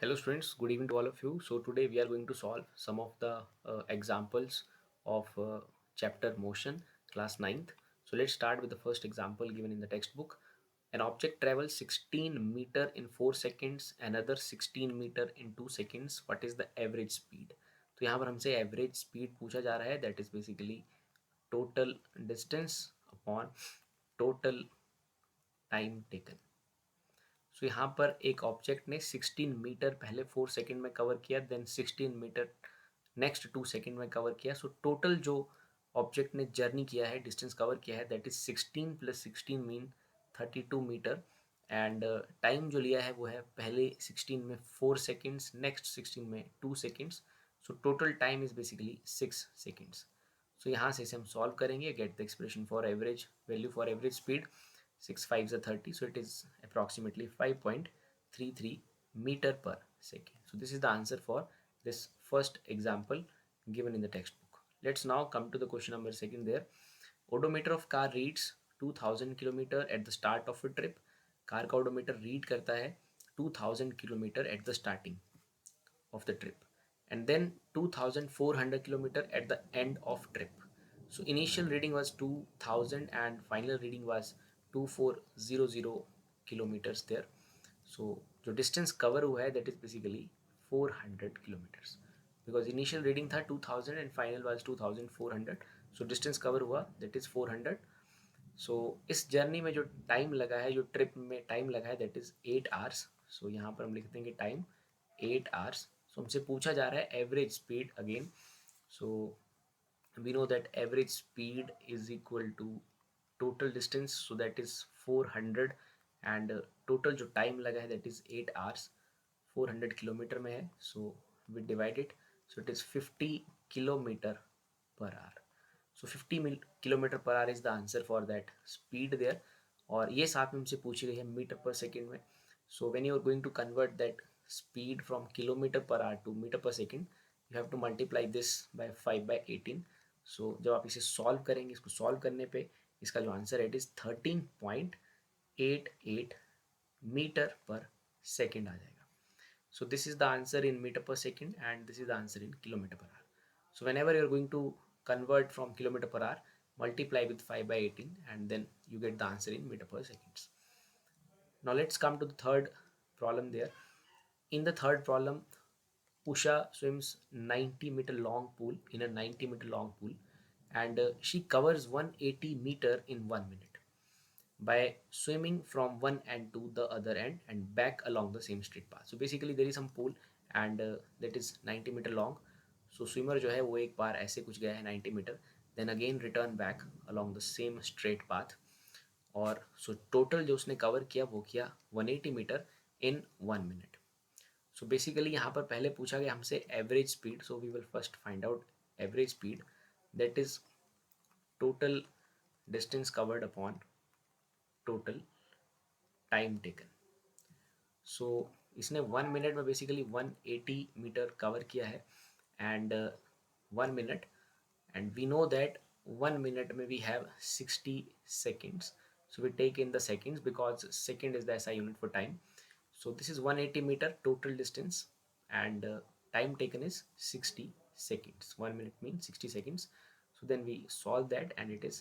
Hello students, good evening to all of you. So today we are going to solve some of the examples of chapter motion class ninth. So let's start with the first example given in the textbook. An object travels 16 meter in 4 seconds, another 16 meter in 2 seconds. What is the average speed? तो यहाँ पर हमसे average speed पूछा जा रहा है, that is basically total distance upon total time taken. सो यहाँ पर एक ऑब्जेक्ट ने 16 मीटर पहले 4 सेकंड में कवर किया, देन 16 मीटर नेक्स्ट 2 सेकंड में कवर किया. सो टोटल जो ऑब्जेक्ट ने जर्नी किया है, डिस्टेंस कवर किया है, that is 16 plus 16 mean 32 metre. And time जो लिया है वो है पहले 16 में 4 सेकेंड्स, नेक्स्ट 16 में 2 seconds. So total time is basically 6 seconds. So यहाँ से इसे हम सॉल्व करेंगे. Get the expression for average value for average speed. 6 5s are 30, so it is approximately 5.33 meter per second. So this is the answer for this first example given in the textbook. Let's now come to the question number second there. Odometer of car reads 2000 kilometer at the start of a trip. Car का odometer read करता है 2000 kilometer at the starting of the trip, and then 2400 kilometer at the end of trip. So initial reading was 2000 and final reading was 2400 kilometers there. So जो distance cover हुआ है that is basically 400 kilometers, because initial reading था 2000 and final was 2400. So distance cover हुआ that is 400. सो इस journey में जो time लगा है, जो ट्रिप में टाइम लगा है, दैट इज़ 8 आवर्स. सो यहाँ पर हम लिखते हैं कि टाइम 8 आवर्स. सो हमसे पूछा जा रहा है average speed again. So we know that average speed is equal to total distance, so that is 400. And total जो टाइम लगा है दैट इज़ 8 आवर्स. 400 किलोमीटर में है, so we divide it. So it is 50 kilometre per hour. So 50 kilometre per hour is the answer for that speed there. और ये साथ में हमसे पूछी गई है मीटर पर सेकेंड में. So when you are going to convert that speed from kilometre per hour to metre per second, you have to multiply this by 5/18. So जब आप इसे सॉल्व करेंगे, इसको सॉल्व करने पे इसका जो आंसर है it is 13.88 metre per second आ जाएगा. So this is the answer in meter per second and this is the answer in kilometer per hour. So whenever you are going to convert from kilometer per hour, multiply with 5/18 and then you get the answer in meter per seconds. Now let's come to the third problem there. In the third problem, Usha swims 90-meter long pool in a 90-meter long pool, and she covers 180 meter in 1 minute by swimming from one end to the other end and back along the same straight path. So basically there is some pool and that is 90 meter long. So swimmer जो है वो एक बार ऐसे कुछ गया है 90 meter, then again return back along the same straight path. और so total जो उसने cover किया वो किया 180 meter in 1 minute. So basically यहाँ पर पहले पूछा गया हमसे average speed. So we will first find out average speed, that is total distance covered upon total time taken. So इसने 1 मिनट में बेसिकली 180 मीटर कवर किया है and 1 minute. And we know that 1 minute में we have 60 seconds. So we take in the seconds because second is the SI unit for time. So this is 180 metre total distance and time taken is 60 seconds. 1 minute means 60 seconds. So then we solve that and it is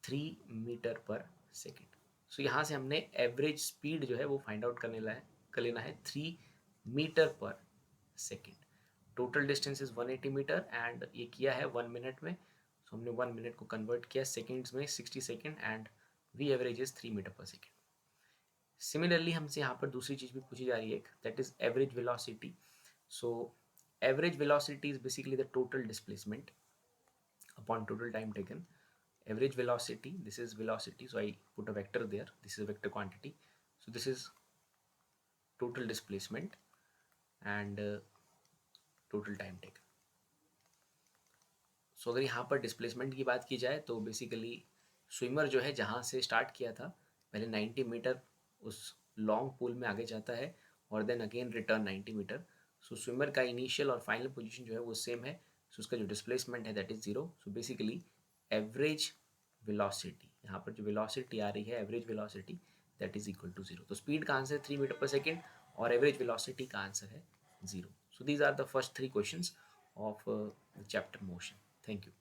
3 meter per second. सो यहाँ से हमने average speed जो है वो find out कर लेना है 3 metre per second. Total distance is 180 metre and ये किया है 1 मिनट में. सो हमने 1 मिनट को कन्वर्ट किया सेकेंड्स में 60 second and we average is 3 metre per second. Similarly हमसे यहाँ पर दूसरी चीज़ भी पूछी जा रही है, that is average velocity. So average velocity is basically the total displacement upon total time taken. Average velocity, this is velocity, so I put a vector there, this is a vector quantity. So this is total displacement and total time taken. So अगर यहाँ पर displacement की बात की जाए तो basically swimmer जो है जहाँ से स्टार्ट किया था पहले 90 मीटर उस लॉन्ग पूल में आगे जाता है और देन अगेन रिटर्न 90 मीटर. सो स्विमर का इनिशियल और फाइनल पोजीशन जो है वो सेम है. सो उसका जो डिस्प्लेसमेंट है that is 0. So basically average velocity, यहाँ पर जो वेलोसिटी आ रही है average velocity that is equal to 0. तो स्पीड का आंसर 3 मीटर पर सेकेंड और एवरेज वेलोसिटी का आंसर है 0. So these are the first 3 questions of chapter motion. Thank you.